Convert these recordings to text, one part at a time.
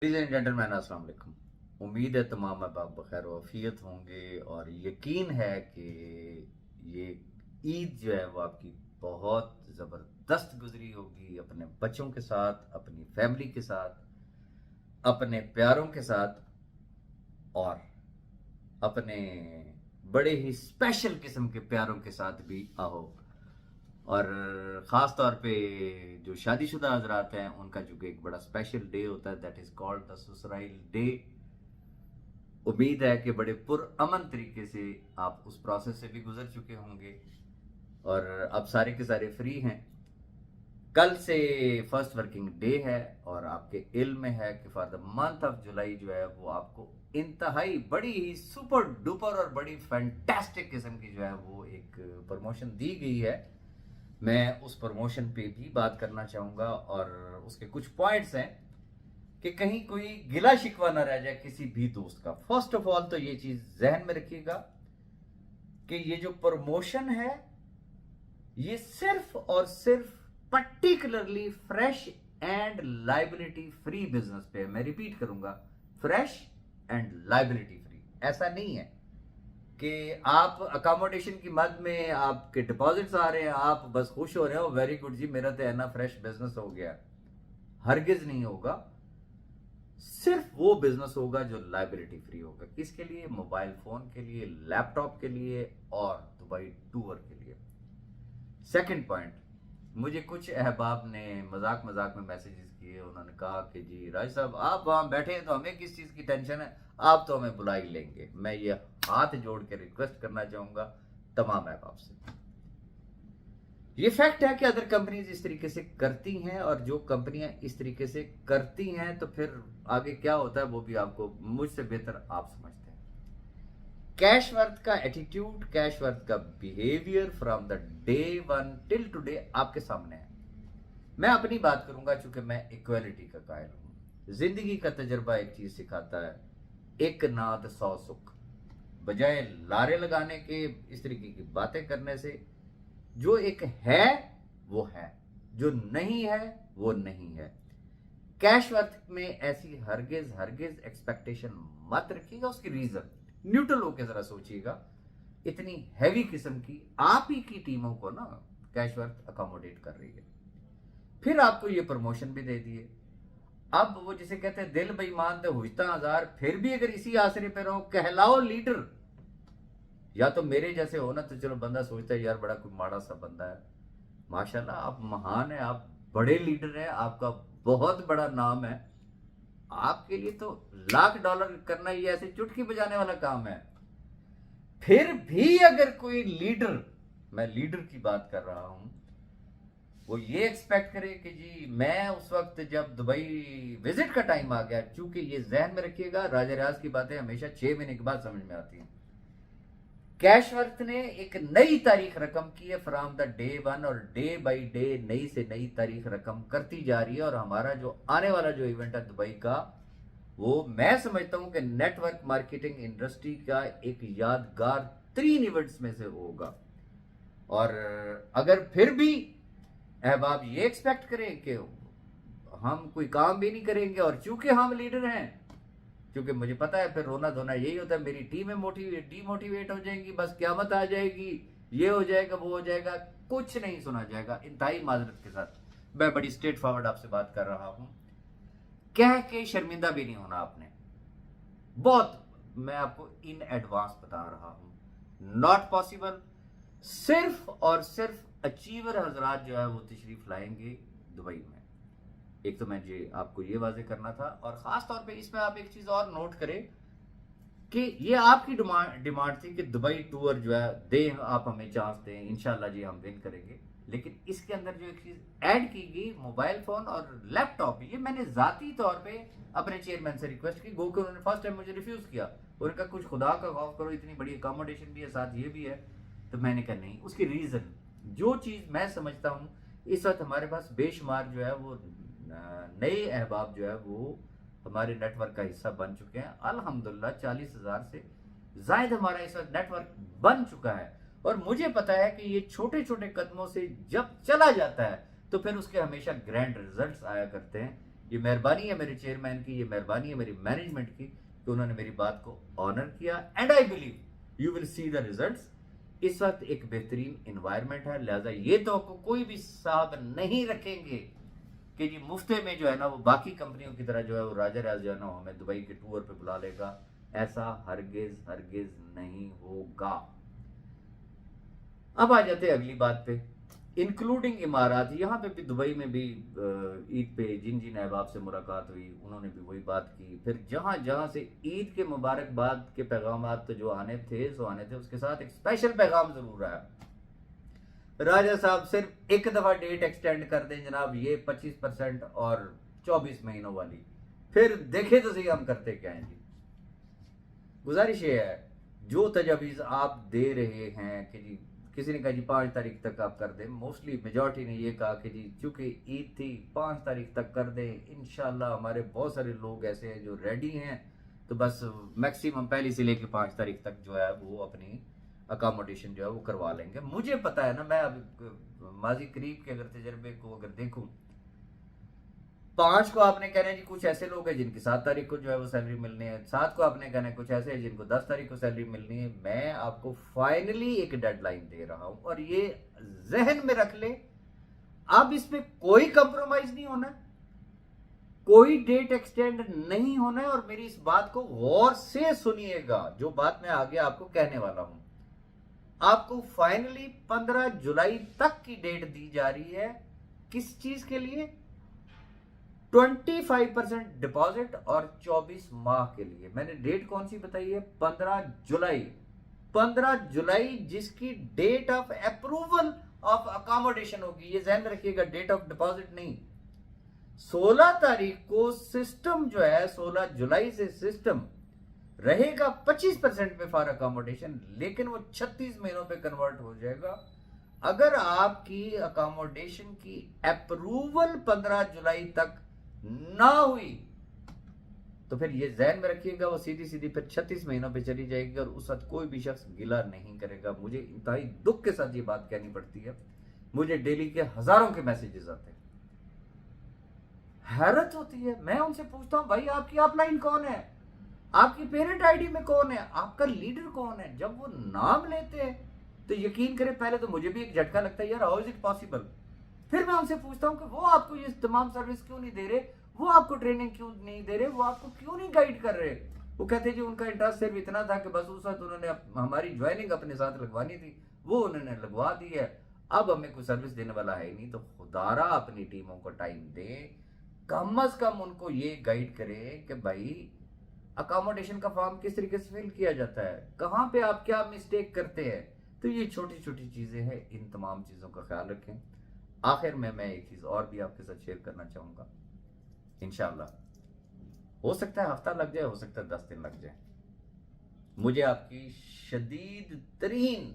Ladies and gentleman अस्सलाम वालेकुम। उम्मीद है तमाम अहबाब बखैर वाफियत होंगे और यकीन है कि ये ईद जो है वो आपकी बहुत ज़बरदस्त गुजरी होगी, अपने बच्चों के साथ, अपनी फैमिली के साथ, अपने प्यारों के साथ और अपने बड़े ही स्पेशल किस्म के प्यारों के साथ भी आओ। और ख़ास तौर पे जो शादीशुदा हजरात हैं उनका जो कि एक बड़ा स्पेशल डे होता है, that is called the sasural day. उम्मीद है कि बड़े पुरअमन तरीके से आप उस प्रोसेस से भी गुजर चुके होंगे और अब सारे के सारे फ्री हैं। कल से फर्स्ट वर्किंग डे है और आपके इल्म में है कि for the month of July जो है वो आपको इंतहाई बड़ी ही सुपर डुपर और बड़ी फैंटास्टिक किस्म की जो है वो एक प्रमोशन दी गई है। मैं उस प्रमोशन पे भी बात करना चाहूँगा और उसके कुछ पॉइंट्स हैं कि कहीं कोई गिला शिकवा ना रह जाए किसी भी दोस्त का। फर्स्ट ऑफ ऑल तो ये चीज़ जहन में रखिएगा कि ये जो प्रमोशन है ये सिर्फ और सिर्फ particularly fresh and liability free business पे। मैं रिपीट करूंगा, फ्रेश एंड लाइबिलिटी फ्री। ऐसा नहीं है कि आप अकोमोडेशन की मद में आपके डिपॉजिट्स आ रहे हैं, आप बस खुश हो रहे हो, वेरी गुड जी मेरा तो है ना फ्रेश बिजनेस हो गया। हरगिज नहीं होगा। सिर्फ वो बिजनेस होगा जो लाइबिलिटी फ्री होगा। किसके लिए? मोबाइल फोन के लिए, लैपटॉप के लिए और दुबई टूर के लिए। सेकंड पॉइंट, मुझे कुछ अहबाब ने मजाक मजाक में मैसेजेस किए। उन्होंने कहा कि जी राज साहब आप वहां बैठे हैं तो हमें किस चीज़ की टेंशन है, आप तो हमें बुला ही लेंगे। मैं ये हाथ जोड़ के रिक्वेस्ट करना चाहूँगा तमाम अहबाब से। ये फैक्ट है कि अदर कंपनीज इस तरीके से करती हैं और जो कंपनियां इस तरीके से करती हैं तो फिर आगे क्या होता है वो भी आपको मुझसे बेहतर आप समझते हैं। कैश वर्थ का एटीट्यूड, कैश वर्थ का behaviour from the day one till today आपके सामने है। मैं अपनी बात करूंगा चूंकि मैं इक्वालिटी का कायल हूं। जिंदगी का तजर्बा एक चीज सिखाता है, एक नाद सौ सुख। बजाय लारे लगाने के, इस तरीके की बातें करने से, जो एक है वो है, जो नहीं है वो नहीं है। कैश वर्थ में ऐसी हरगिज हरगिज एक्सपेक्टेशन मत रखिएगा। उसकी रीजन न्यूट्रल होकर जरा सोचिएगा। इतनी हैवी किस्म की आप ही की टीमों को ना कैश वर्थ अकोमोडेट कर रही है, फिर आपको ये प्रमोशन भी दे दिए। अब वो जिसे कहते हैं दिल बेईमान थे हुजता हजार, फिर भी अगर इसी आसरे पे रहो, कहलाओ लीडर। या तो मेरे जैसे हो ना तो चलो बंदा सोचता है यार बड़ा कोई माड़ा सा बंदा है। माशाल्लाह आप महान है, आप बड़े लीडर हैं, आपका बहुत बड़ा नाम है। आपके लिए तो $1,00,000 करना ये ऐसे चुटकी बजाने वाला काम है। फिर भी अगर कोई लीडर, मैं लीडर की बात कर रहा हूं, वो ये एक्सपेक्ट करे कि जी मैं उस वक्त जब दुबई विजिट का टाइम आ गया, चूंकि ये जहन में रखिएगा राजा रियाज की बातें हमेशा 6 महीने के बाद समझ में आती हैं। कैश वर्थ ने एक नई तारीख रकम की है फ्रॉम द डे वन और डे बाय डे नई से नई तारीख रकम करती जा रही है। और हमारा जो आने वाला जो इवेंट है दुबई का, वो मैं समझता हूं कि नेटवर्क मार्केटिंग इंडस्ट्री का एक यादगार 3 इवेंट्स में से होगा। और अगर फिर भी अहबाब ये एक्सपेक्ट करें कि हम कोई काम भी नहीं करेंगे और चूंकि हम लीडर हैं, क्योंकि मुझे पता है फिर रोना धोना यही होता है, मेरी टीमें डीमोटिवेट हो जाएंगी, बस क्यामत आ जाएगी, ये हो जाएगा वो हो जाएगा, कुछ नहीं सुना जाएगा। इंतहाई माजरत के साथ मैं बड़ी स्ट्रेट फॉरवर्ड आपसे बात कर रहा हूं। कह के शर्मिंदा भी नहीं होना आपने। बहुत मैं आपको इन एडवांस बता रहा हूं, नॉट पॉसिबल। सिर्फ और सिर्फ अचीवर हजरात जो है वो तशरीफ लाएंगे दुबई में। एक तो मुझे आपको ये वाजे करना था और खास तौर पे इसमें आप एक चीज और नोट करें कि ये आपकी डिमांड थी कि दुबई टूर जो है दें, आप हमें चांस दें, इंशाल्लाह जी हम विन करेंगे। लेकिन इसके अंदर जो एक चीज ऐड की गई, मोबाइल फोन और लैपटॉप, ये मैंने जाती तौर पे अपने चेयरमैन से रिक्वेस्ट की, गो कि उन्होंने फर्स्ट टाइम मुझे रिफ्यूज किया। उनका कुछ खुदा का खौफ करो, इतनी बड़ी अकोमोडेशन भी है, साथ ये भी है। तो मैंने कहा नहीं, उसकी रीजन जो चीज मैं समझता हूँ, इस वक्त हमारे पास बेशुमार जो है वो नए अहबाब जो है वो हमारे नेटवर्क का हिस्सा बन चुके हैं। अल्हम्दुलिल्लाह 40,000 से जायद हमारा इस वक्त नेटवर्क बन चुका है। और मुझे पता है कि ये छोटे छोटे कदमों से जब चला जाता है तो फिर उसके हमेशा ग्रैंड रिजल्ट्स आया करते हैं। ये मेहरबानी है मेरे चेयरमैन की, ये मेहरबानी है मेरी मैनेजमेंट की कि उन्होंने मेरी बात को ऑनर किया, and I believe you will see the results. इस वक्त एक बेहतरीन इन्वायरमेंट है, लिहाजा ये तो कोई भी साहब नहीं रखेंगे कि जी मुफ्ते में जो है ना वो बाकी कंपनियों की तरह जो है वो राजा राज जो है ना हमें दुबई के टूर पे बुला लेगा। ऐसा हरगिज हरगिज नहीं होगा। अब आ जाते हैं अगली बात पे, इंक्लूडिंग इमारात। यहाँ पे भी दुबई में भी ईद पे जिन जिन अहबाब से मुलाकात हुई उन्होंने भी वही बात की। फिर जहाँ जहाँ से ईद के मुबारकबाद के पैगाम तो जो आने थे सो आने थे, उसके साथ एक स्पेशल पैगाम जरूर आया। राजा साहब सिर्फ एक दफा डेट एक्सटेंड कर दें जनाब, ये 25% और 24 महीनों वाली, फिर देखे तो सही हम करते क्या हैं जी। गुजारिश ये है जो तजावीज़ आप दे रहे हैं कि जी किसी ने कहा जी 5 तारीख तक आप कर दें, मोस्टली मेजॉरिटी ने ये कहा कि जी चूंकि ईद थी 5 तारीख तक कर दें। इंशाल्लाह हमारे बहुत सारे लोग ऐसे हैं जो रेडी हैं, तो बस मैक्सिमम पहली से लेकर 5 तारीख तक जो है वो अपनी अकोमोडेशन जो है वो करवा लेंगे। मुझे पता है ना, मैं अभी माजी करीब के अगर तजर्बे को अगर देखूं, 5 को आपने कहना है जी कुछ ऐसे लोग हैं जिनकी 7 तारीख को जो है वो सैलरी मिलनी है, 7 को आपने कहना है कुछ ऐसे हैं जिनको 10 तारीख को सैलरी मिलनी है। मैं आपको फाइनली एक डेडलाइन दे रहा हूं और ये जहन में रख ले, अब इस पे कोई कंप्रोमाइज नहीं होना, कोई डेट एक्सटेंड नहीं होना है। और मेरी इस बात को गौर से सुनिएगा, जो बात मैं आगे आपको कहने वाला हूं। आपको फाइनली 15 जुलाई तक की डेट दी जा रही है। किस चीज के लिए? 25% डिपॉजिट और 24 माह के लिए। मैंने डेट कौन सी बताई है? 15 जुलाई। 15 जुलाई जिसकी date of approval of accommodation होगी, ये ध्यान रखिएगा, डेट ऑफ डिपॉजिट नहीं। 16 तारीख को सिस्टम जो है, 16 जुलाई से सिस्टम रहेगा 25% पे फॉर अकोमोडेशन, लेकिन वो 36 महीनों पे कन्वर्ट हो जाएगा। अगर आपकी अकोमोडेशन की अप्रूवल 15 जुलाई तक ना हुई तो फिर ये ज़हन में रखिएगा वो सीधी सीधी फिर 36 महीनों पे चली जाएगी और उस वक्त कोई भी शख्स गिला नहीं करेगा। मुझे इंतहाई दुख के साथ ये बात कहनी पड़ती है, मुझे डेली के हजारों के मैसेजेस आते हैं, हैरत होती है। मैं उनसे पूछता हूं भाई आपकी अपलाइन कौन है, आपकी पेरेंट आईडी में कौन है, आपका लीडर कौन है? जब वो नाम लेते हैं तो यकीन करें पहले तो मुझे भी एक झटका लगता है, यार हाउ इज इट पॉसिबल। फिर मैं उनसे पूछता हूं कि वो आपको ये तमाम सर्विस क्यों नहीं दे रहे, वो आपको ट्रेनिंग क्यों नहीं दे रहे, वो आपको क्यों नहीं गाइड कर रहे। वो कहते जी उनका इंटरेस्ट सिर्फ इतना था कि बस उस वक्त उन्होंने हमारी ज्वाइनिंग अपने साथ लगवानी थी, वो उन्होंने लगवा दी है, अब हमें कोई सर्विस देने वाला है नहीं। तो खुदारा अपनी टीमों को टाइम दे, कम अज कम उनको ये गाइड करे कि भाई अकोमोडेशन का फॉर्म किस तरीके से फिल किया जाता है, कहाँ पे आप क्या मिस्टेक करते हैं। तो ये छोटी छोटी चीजें हैं, इन तमाम चीजों का ख्याल रखें। आखिर में मैं एक चीज और भी आपके साथ शेयर करना चाहूंगा। इंशाल्लाह हो सकता है हफ्ता लग जाए, हो सकता है 10 दिन लग जाए, मुझे आपकी शदीद तरीन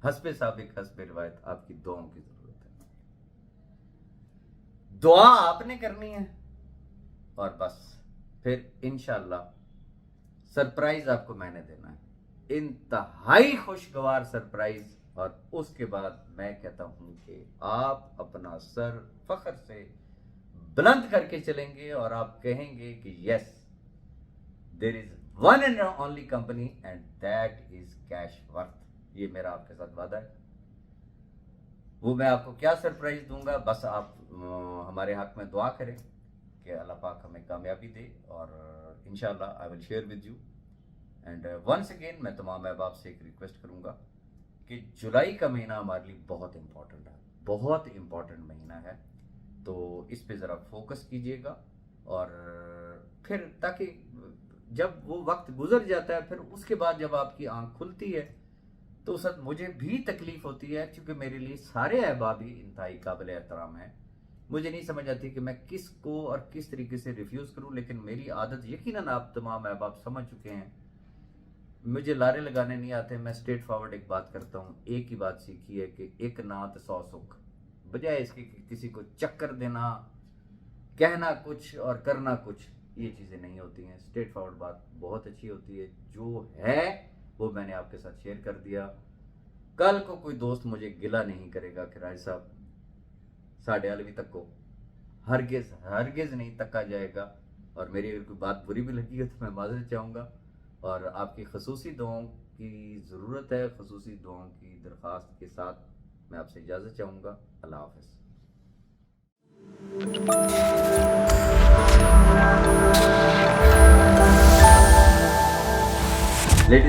हस्बे साबिक हस्बे रिवायत आपकी दुआओं की जरूरत है। दुआ आपने करनी है और बस फिर इंशाल्लाह सरप्राइज आपको मैंने देना है, इंतहाई खुशगवार सरप्राइज। और उसके बाद मैं कहता हूं कि आप अपना सर फख्र से बुलंद करके चलेंगे और आप कहेंगे कि yes there is one and only company and that is cash worth. ये मेरा आपके साथ वादा है। वो मैं आपको क्या सरप्राइज दूंगा, बस आप हमारे हक में दुआ करें कि अल्लाह पाक हमें कामयाबी दे और इंशाल्लाह I will share with you. And once again मैं तमाम अहबाब से एक रिक्वेस्ट करूंगा कि जुलाई का महीना हमारे लिए बहुत इंपॉर्टेंट है, बहुत इंपॉर्टेंट महीना है, तो इस पे ज़रा फोकस कीजिएगा। और फिर ताकि जब वो वक्त गुजर जाता है फिर उसके बाद जब आपकी आंख खुलती है तो उस वक्त मुझे भी तकलीफ होती है, क्योंकि मेरे लिए सारे अहबाब ही इंतहाई काबिल एहतराम है। मुझे नहीं समझ आती कि मैं किसको और किस तरीके से रिफ्यूज़ करूं, लेकिन मेरी आदत यकीनन आप तमाम अहबाब समझ चुके हैं, मुझे लारे लगाने नहीं आते। मैं स्ट्रेट फॉरवर्ड एक बात करता हूँ। एक ही बात सीखी है कि एक नात 100 सुख, बजाय इसके किसी को चक्कर देना, कहना कुछ और करना कुछ, ये चीज़ें नहीं होती हैं। स्ट्रेट फॉरवर्ड बात बहुत अच्छी होती है, जो है वो मैंने आपके साथ शेयर कर दिया। कल को कोई दोस्त मुझे गिला नहीं करेगा कि राज साहब 11:30 तक को हरगिज़ हरगिज़ नहीं तका जाएगा। और मेरी अगर कोई बात बुरी भी लगी है तो मैं माज़रत चाहूँगा, और आपकी खसूसी दुआओं की ज़रूरत है, खसूसी दुआओं की दरख्वास्त के साथ मैं आपसे इजाज़त चाहूँगा। अल्लाह हाफ़िज़। लेडीज